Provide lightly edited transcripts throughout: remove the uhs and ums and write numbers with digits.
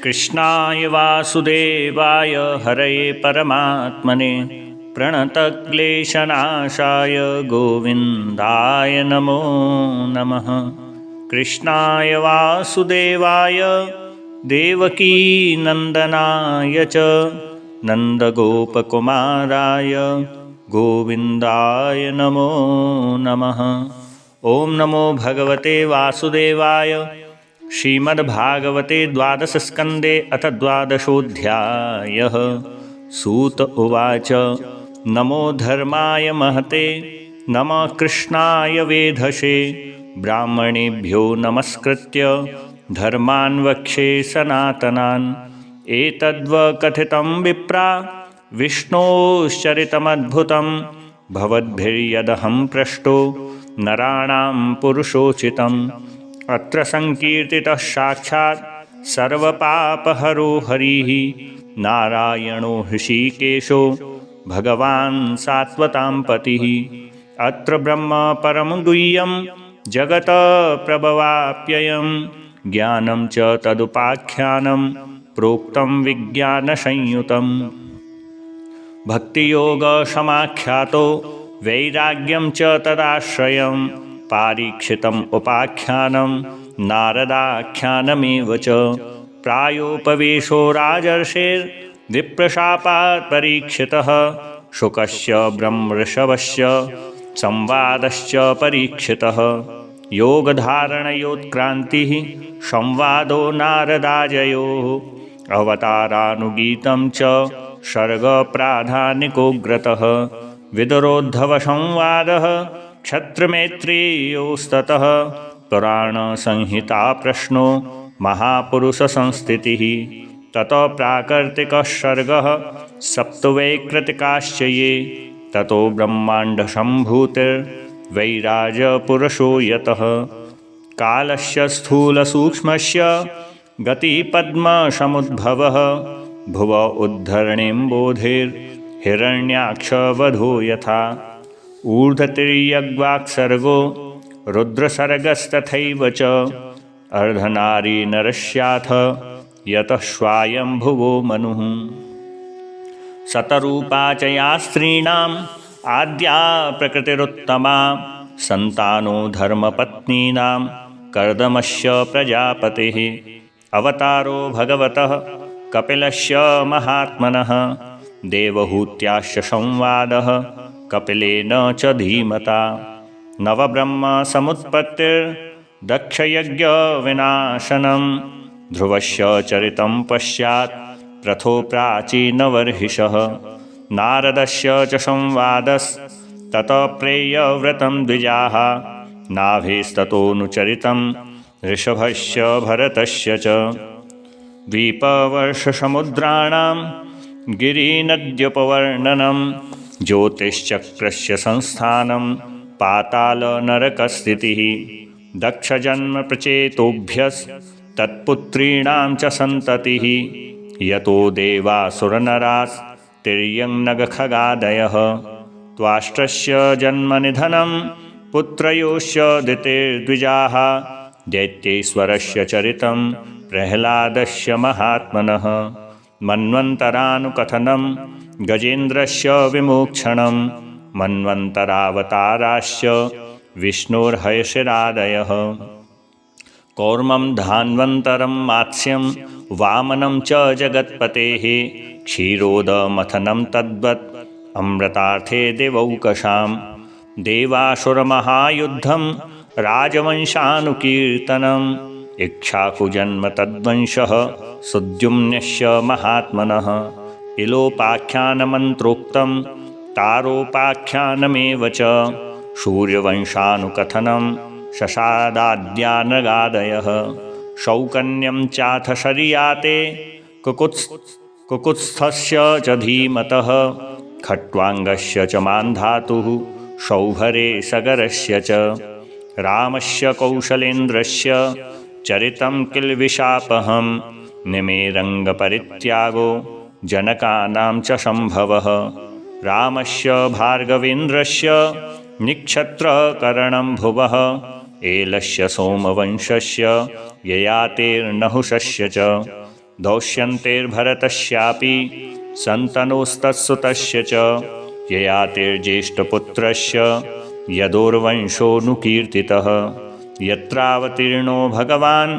कृष्णाय वासुदेवाय हरये परमात्मने प्रणतक्लेशनाशाय गोविन्दाय नमो नमः। कृष्णाय वासुदेवाय देवकीनन्दनाय च नन्दगोपकुमाराय गोविन्दाय नमो नमः। ॐ नमो भगवते वासुदेवाय। श्रीमद्भागवते द्वादशस्कन्धे अथ द्वादशोऽध्यायः। सूत उवाच नमो धर्माय महते नमः कृष्णाय वेधसे ब्राह्मणेभ्यो नमस्कृत्य धर्मान् वक्षे सनातनान्। एतद्वकथितं विप्रा विष्णोश्चरितमद्भुतं भवद्भिर्यदहं पृष्टो नराणां पुरुषोचितम्। अत्र संकीर्तितः साक्षात् सर्वपापहरो हरिः नारायणो हृषीकेशो भगवान् सात्वतां पतिः। अत्र ब्रह्म परं गुह्यं जगत प्रभवाप्ययं ज्ञानं च तदुपाख्यानं प्रोक्तं विज्ञानसंयुतम्। भक्तियोगसमाख्यातो वैराग्यं च तदाश्रयं पारीक्षितम् उपाख्यानं नारदाख्यानमेव च। प्रायोपवेशो राजर्षेर्विप्रशापात् परीक्षितः शुकस्य ब्रह्मऋषभस्य संवादश्च परीक्षितः। योगधारणयोत्क्रान्तिः संवादो नारदाजयोः अवतारानुगीतं च सर्गप्राधानिकोऽग्रतः। विदुरोद्धवसंवादः क्षत्रमैत्रेयोस्ततः पुराणसंहिता प्रश्नो महापुरुषसंस्थितिः। ततो प्राकृतिकः सर्गः सप्तवैकृतिकाश्च ये ततो ब्रह्माण्डसम्भूतिर्वैराजपुरुषो यतः। कालस्य स्थूलसूक्ष्मस्य गतिपद्मसमुद्भवः भुव उद्धरणेम्बोधेर्हिरण्याक्षवधो यथा। ऊर्ध्वतिर्यग्वाक्सर्गो रुद्रसर्गस्तथैव च अर्धनारीनरस्याथ यतः स्वायम्भुवो मनुः। शतरूपा च या स्त्रीणाम् आद्या प्रकृतिरुत्तमा सन्तानो धर्मपत्नीनां कर्दमस्य प्रजापतिः। अवतारो भगवतः कपिलस्य महात्मनः देवहूत्याश्च संवादः कपिलेन च धीमता। नवब्रह्मसमुत्पत्तिर्दक्षयज्ञविनाशनं ध्रुवस्य चरितं पश्चात् प्रथो प्राचीनवर्हिषः। नारदस्य च संवादस्ततः प्रेयव्रतं द्विजाः नाभेस्ततोऽनुचरितं ऋषभस्य भरतस्य च। द्वीपवर्षसमुद्राणां गिरिनद्युपवर्णनं ज्योतिश्चक्रस्य संस्थानं पातालनरकस्थितिः। दक्षजन्मप्रचेतोभ्यस्तत्पुत्रीणां च सन्ततिः यतो देवासुरनरास्तिर्यङ्नगखगादयः। त्वाष्ट्रस्य जन्मनिधनं पुत्रयोश्च दितिर्द्विजाः दैत्येश्वरस्य चरितं प्रह्लादस्य महात्मनः। मन्वन्तरानुकथनं गजेन्द्रस्य विमोक्षणं मन्वन्तरावताराश्च विष्णोर्हयशिरादयः। कौर्मं धान्वन्तरं मात्स्यं वामनं च जगत्पतेः क्षीरोदमथनं तद्वत् अमृतार्थे दिवौकशां। देवासुरमहायुद्धं राजवंशानुकीर्तनं इक्ष्वाकुजन्म तद्वंशः सुद्युम्नस्य महात्मनः। इलोपाख्यानमन्त्रोक्तं तारोपाख्यानमेव च सूर्यवंशानुकथनं शशादाद्यानगादयः। शौकन्यं चाथ शर्याते कुकुत्स्थस्य च धीमतः खट्वाङ्गस्य च मान्धातुः शौभरे सगरस्य च। रामस्य कौशलेन्द्रस्य चरितं किल्बिषापहं निमेरङ्गपरित्यागो जनकानां च सम्भवः। रामस्य भार्गवेन्द्रस्य निक्षत्रकरणं भुवः एलस्य सोमवंशस्य ययातेर्नहुषस्य च। दौष्यन्तेर्भरतस्यापि सन्तनोस्तत्सुतस्य च ययातिर्ज्येष्ठपुत्रस्य यदोर्वंशोऽनुकीर्तितः यत्रावतीर्णो भगवान्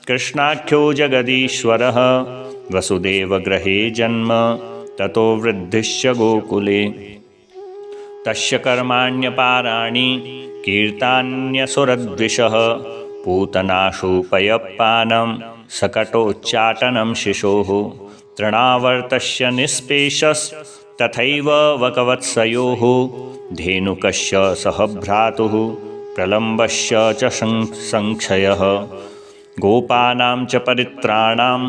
कृष्णाख्यो जगदीश्वरः वसुदेवगृहे जन्म ततो वृद्धिश्च गोकुले तस्य कर्माण्यपाराणि कीर्तान्यसुरद्विषः पूतनाशोपयपानं सकटोच्चाटनं शिशोः तृणावर्तस्य निःस्पेषस्तथैव वकवत्सयोः धेनुकस्य सह भ्रातुः प्रलम्बस्य च संक्षयः गोपानां च परित्राणां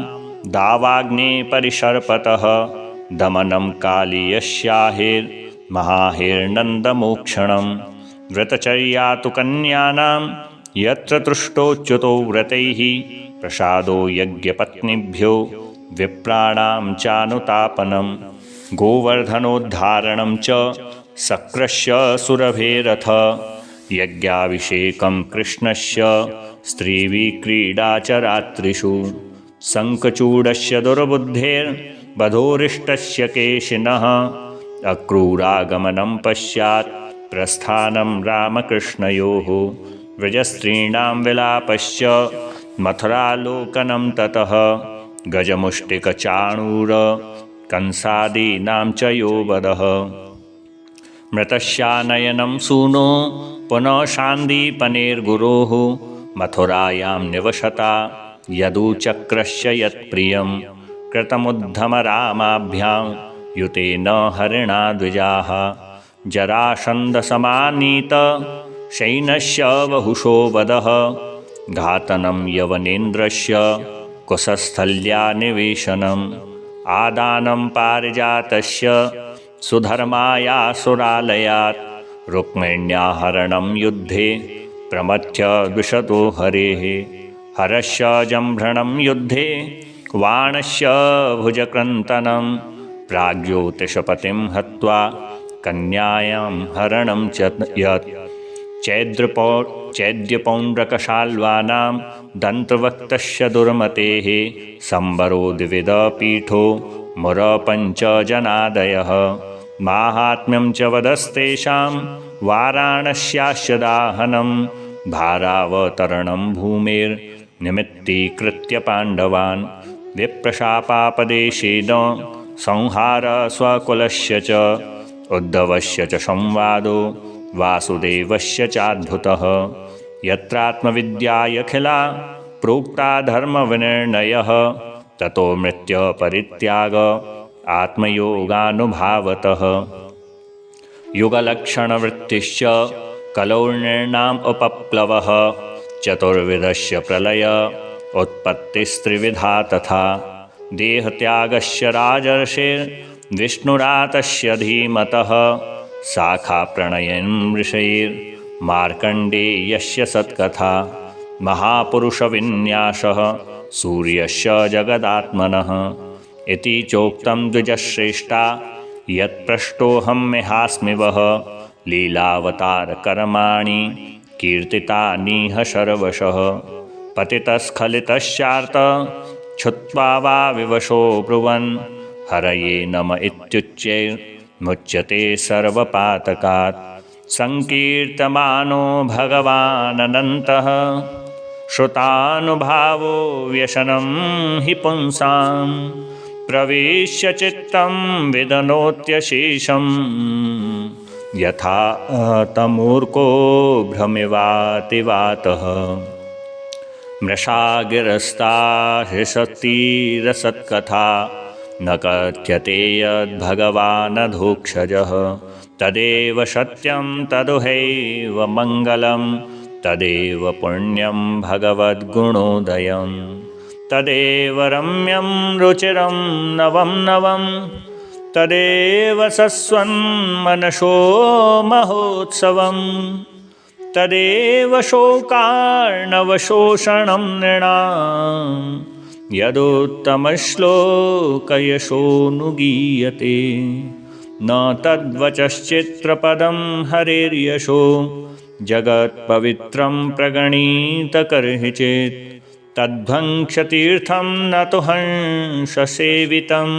दावाग्ने परिशर्पतः दमनं कालीयस्याहेर्महाहेर्नन्दमोक्षणं व्रतचर्या तु कन्यानां यत्र तुष्टोच्युतो व्रतैः प्रसादो यज्ञपत्नीभ्यो विप्राणां चानुतापनं गोवर्धनोद्धारणं च शक्रस्य सुरभेरथ यज्ञाभिषेकं कृष्णस्य स्त्रीविक्रीडा च रात्रिषु शङ्खचूडस्य दुर्बुद्धेर्बधोरिष्टस्य केशिनः अक्रूरागमनं पश्चात् प्रस्थानं रामकृष्णयोः व्रजस्त्रीणां विलापश्च मथुरालोकनं ततः गजमुष्टिकचाणूरकंसादीनां च यो वधः मृतस्यानयनं सूनो पुनः शान्दीपनेर्गुरोः मथुरायां निवसता यदुचक्रस्य यत्प्रियं कृतमुद्धमरामाभ्यां युतेन हरिणा द्विजाः जरासन्धसमानीत शैनस्य बहुशो वधः घातनं यवनेन्द्रस्य कुशस्थल्या निवेशनम् आदानं पारिजातस्य सुधर्मायासुरालयात् रुक्मिण्याहरणं युद्धे प्रमथ्य द्विषतो हरेः हरस्य जम्भृणं युद्धे वाणस्य भुजक्रन्तनं प्राग्ज्योतिषपतिं हत्वा कन्यायां हरणं च यत् चैद्यपौण्ड्रकशाल्वानां दन्तवक्तस्य दुर्मतेः सम्बरो द्विविधपीठो मुरपञ्चजनादयः माहात्म्यं च वदस्तेषां वाराणस्यास्य दाहनं भारावतरणं भूमेर्निमित्तीकृत्य पाण्डवान् विप्रशापापदेशेन संहार स्वकुलस्य च उद्धवस्य च संवादो वासुदेवस्य चाद्भुतः यत्रात्मविद्यायखिला प्रोक्ता धर्मविनिर्णयः ततो मृत्युपरित्याग आत्मयोगानुभावतः युगलक्षणवृत्तिश्च कलौ नृणाम् उपप्लवः चतुर्विधस्य प्रलय उत्पत्तिस्त्रिविधा तथा देहत्यागस्य राजर्षिर्विष्णुरातस्य धीमतः शाखाप्रणयन् ऋषैर्मार्कण्डेयस्य सत्कथा महापुरुषविन्यासः सूर्यस्य जगदात्मनः इति चोक्तं द्विजश्रेष्ठा यत्पृष्टोऽहमिहास्मि वः लीलावतारकर्माणि कीर्तितानिह सर्वशः पतितस्खलितश्चार्थ क्षुत्वा वा विवशो ब्रुवन् हरये नम इत्युच्चैर्मुच्यते सर्वपातकात् संकीर्तमानो भगवानन्तः श्रुतानुभावो व्यसनं हि पुंसां प्रविश्य चित्तं विदनोत्यशेषम् यथा तमूर्को भ्रमिवातिवातः मृषागिरस्ता हृषतीरसत्कथा न कथ्यते यद्भगवानधोक्षजः तदेव सत्यं तदुहैव मङ्गलं तदेव पुण्यं भगवद्गुणोदयं तदेव रम्यं रुचिरं नवं नवं तदेव सस्वन्मनसो महोत्सवम् तदेव शोकार्णवशोषणं नृणां यदुत्तमश्लोकयशोऽनुगीयते न तद्वचश्चित्रपदं हरेर्यशो जगत्पवित्रं प्रगणीत कर्हि चेत् तद्भङ्क्षतीर्थं न तु हंससेवितं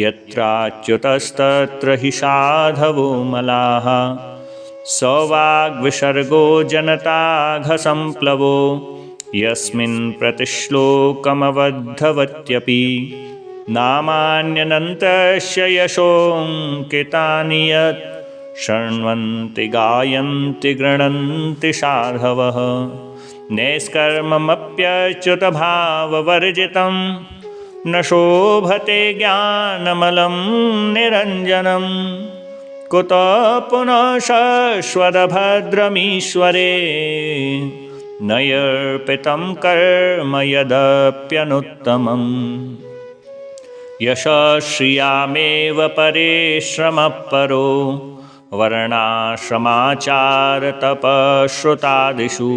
यत्राच्युतस्तत्र हि साधवो मलाः स वाग्विसर्गो जनताघसंप्लवो यस्मिन् प्रतिश्लोकमवद्धवत्यपि नामान्यनन्तस्य यशोऽङ्कितानि यत् शृण्वन्ति गायन्ति गृह्णन्ति साधवः नैष्कर्म्यच्युतभाववर्जितं न शोभते ज्ञानमलं निरञ्जनं कुतः पुनः शश्वतभद्रमीश्वरे नैर्पितं कर्म यदप्यनुत्तमम् यशश्रियामेव परिश्रमः परो वर्णाश्रमाचारतपश्रुतादिषु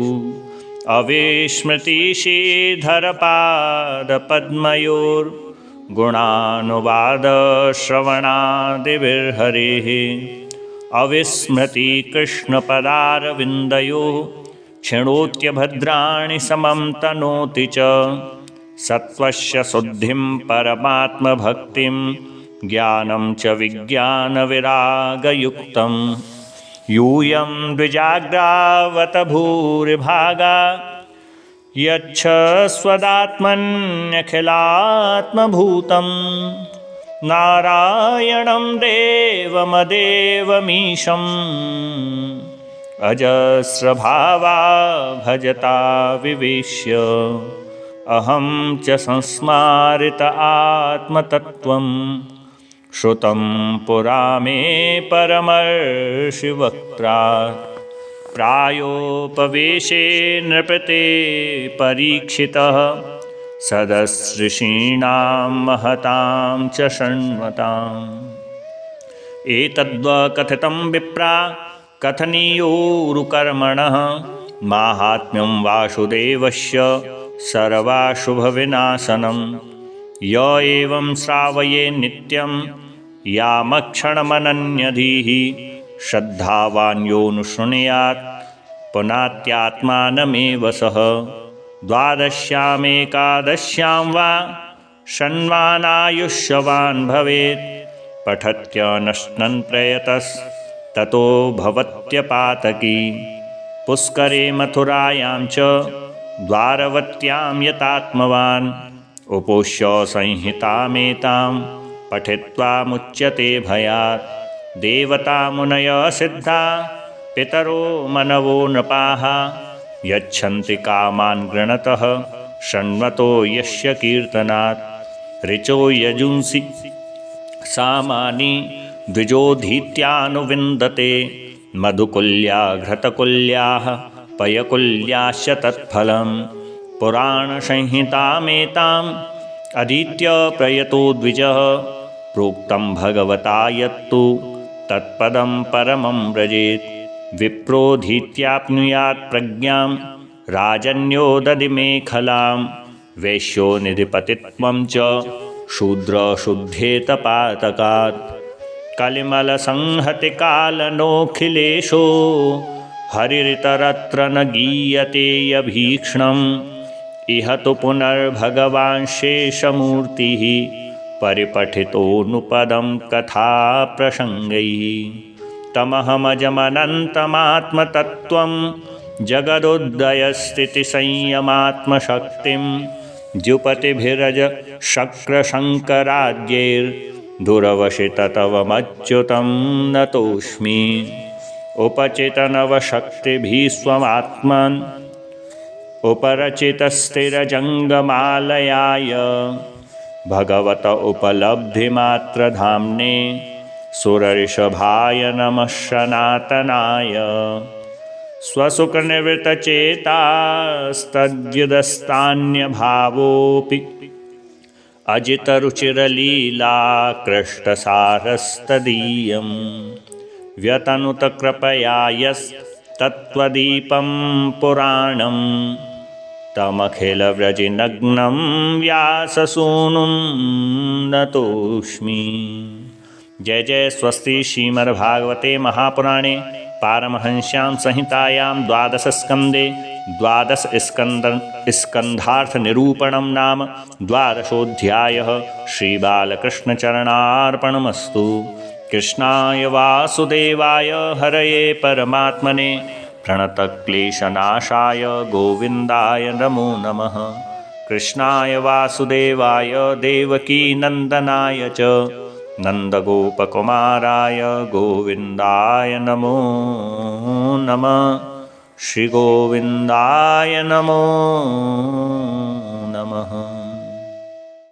अविस्मृतिशीधरपादपद्मयोर्गुणानुवादश्रवणादिभिर्हरेः अविस्मृतिकृष्णपदारविन्दयोः क्षिणोत्यभद्राणि समं तनोति च सत्त्वस्य शुद्धिं परमात्मभक्तिं ज्ञानं च विज्ञानविरागयुक्तं यूयं द्विजाग्रावत भूरिभागा यच्छ स्वदात्मन्यखिलात्मभूतं नारायणं देवमदेवमीशम् अजस्रभावा भजता विवेश्य अहं च संस्मारित आत्मतत्त्वं श्रुतं पुरा मे परमर्षिवक्त्रात् प्रायोपवेशे नृपते परीक्षितः सदसृषीणां महतां च शृण्वताम् एतद्वकथितं विप्रा कथनीयोरुकर्मणः माहात्म्यं वासुदेवस्य सर्वाशुभविनाशनं य एवं श्रावये नित्यं यामक्षणमनन्यधीः श्रद्धावान् योऽनुशृणुयात् पुनात्यात्मानमेव सः द्वादश्यामेकादश्यां वा षण्वानायुष्यवान् भवेत् पठत्यनश्नन् प्रयतस्ततो भवत्यपातकी पुष्करे मथुरायां च द्वारवत्यां यतात्मवान् उपोष्य संहितामेतां पठित्वा मुच्यते भयात् देवतामुनयः सिद्धा पितरो मनवो नृपाः यच्छन्ति कामान् गृणतः शृण्वतो यस्य कीर्तनात् ऋचो यजुंसि सामानि द्विजोधीत्यानुविन्दते मधुकुल्या घृतकुल्याः पयकुल्याश्च तत्फलं पुराणसंहितामेताम् अधीत्य प्रयतो द्विजः प्रोक्तं भगवता यत्तु तत्पदं परमं व्रजेत् विप्रोधीत्याप्नुयात् प्रज्ञां राजन्यो दधिमेखलां वैश्यो निधिपतित्वं च शूद्रशुद्धेतपातकात् कलिमलसंहतिकालनोऽखिलेशो हरिरितरत्र न गीयते यभीक्ष्णम् इह तु पुनर्भगवान् शेषमूर्तिः परिपठितोऽनुपदं कथाप्रसङ्गैः तमहमजमनन्तमात्मतत्त्वं जगदुदयस्थितिसंयमात्मशक्तिं द्युपतिभिरज शक्रशङ्कराद्यैर्दुरवशिततवमच्युतं नतोऽस्मि उपचितनवशक्तिभिः स्वमात्मन् उपरचितस्थिरजङ्गमालयाय भगवत उपलब्धिमात्रधाम्ने सुरऋषभाय नमः सनातनाय स्वसुखनिवृतचेतास्तद्युदस्तान्यभावोऽपि अजितरुचिरलीलाकृष्टसारस्तदीयं व्यतनुतकृपया यस्तत्त्वदीपं पुराणं तमखिलव्रजिनग्नं व्याससूनुं नतोऽस्मि। जय जय स्वस्ति श्रीमद्भागवते महापुराणे पारमहंस्यां संहितायां द्वादशस्कन्धे स्कन्धार्थनिरूपणं नाम 12ोऽध्यायः। श्रीबालकृष्णचरणार्पणमस्तु। कृष्णाय वासुदेवाय हरये परमात्मने प्रणतक्लेशनाशाय गोविन्दाय नमो नमः। कृष्णाय वासुदेवाय देवकीनन्दनाय च नन्दगोपकुमाराय गोविन्दाय नमो नमः। श्रीगोविन्दाय नमो नमः।